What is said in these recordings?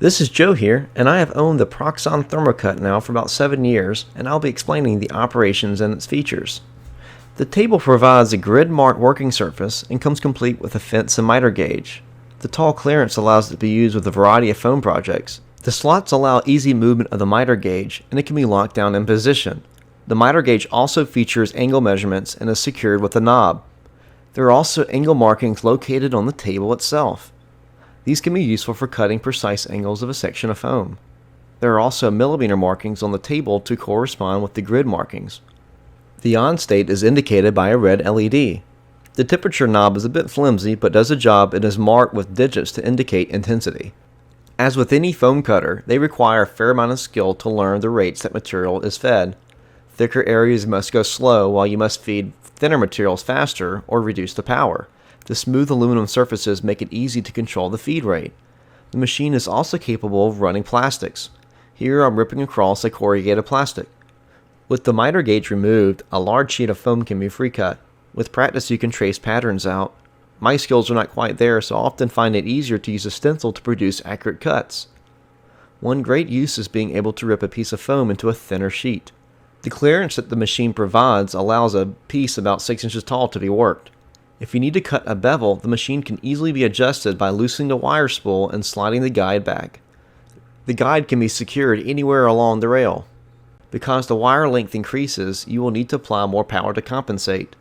This is Joe here, and I have owned the Proxxon Thermocut now for about 7 years, and I'll be explaining the operations and its features. The table provides a grid-marked working surface and comes complete with a fence and miter gauge. The tall clearance allows it to be used with a variety of foam projects. The slots allow easy movement of the miter gauge, and it can be locked down in position. The miter gauge also features angle measurements and is secured with a knob. There are also angle markings located on the table itself. These can be useful for cutting precise angles of a section of foam. There are also millimeter markings on the table to correspond with the grid markings. The on state is indicated by a red LED. The temperature knob is a bit flimsy but does the job and is marked with digits to indicate intensity. As with any foam cutter, they require a fair amount of skill to learn the rates that material is fed. Thicker areas must go slow while you must feed thinner materials faster or reduce the power. The smooth aluminum surfaces make it easy to control the feed rate. The machine is also capable of running plastics. Here I'm ripping across a corrugated plastic. With the miter gauge removed, a large sheet of foam can be free-cut. With practice you can trace patterns out. My skills are not quite there, so I often find it easier to use a stencil to produce accurate cuts. One great use is being able to rip a piece of foam into a thinner sheet. The clearance that the machine provides allows a piece about 6 inches tall to be worked. If you need to cut a bevel, the machine can easily be adjusted by loosening the wire spool and sliding the guide back. The guide can be secured anywhere along the rail. Because the wire length increases, you will need to apply more power to compensate.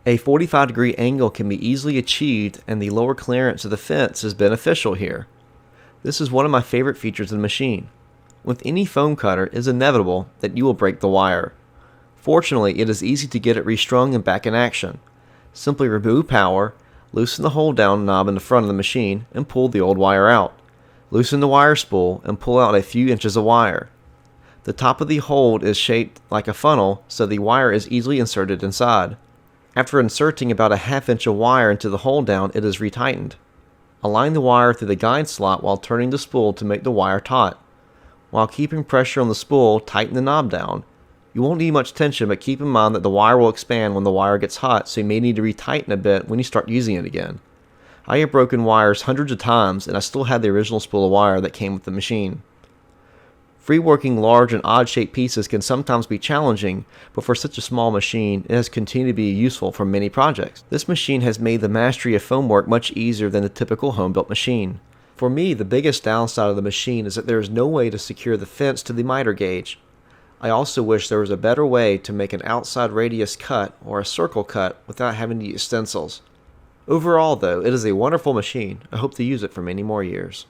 A 45-degree angle can be easily achieved, and the lower clearance of the fence is beneficial here. This is one of my favorite features of the machine. With any foam cutter, it is inevitable that you will break the wire. Fortunately, it is easy to get it restrung and back in action. Simply remove power, loosen the hold down knob in the front of the machine, and pull the old wire out. Loosen the wire spool and pull out a few inches of wire. The top of the hold is shaped like a funnel, so the wire is easily inserted inside. After inserting about a ½ inch of wire into the hold down, it is retightened. Align the wire through the guide slot while turning the spool to make the wire taut. While keeping pressure on the spool, tighten the knob down. You won't need much tension, but keep in mind that the wire will expand when the wire gets hot, so you may need to retighten a bit when you start using it again. I have broken wires hundreds of times, and I still have the original spool of wire that came with the machine. Free working large and odd shaped pieces can sometimes be challenging, but for such a small machine, it has continued to be useful for many projects. This machine has made the mastery of foam work much easier than a typical home-built machine. For me, the biggest downside of the machine is that there is no way to secure the fence to the miter gauge. I also wish there was a better way to make an outside radius cut or a circle cut without having to use stencils. Overall though, it is a wonderful machine. I hope to use it for many more years.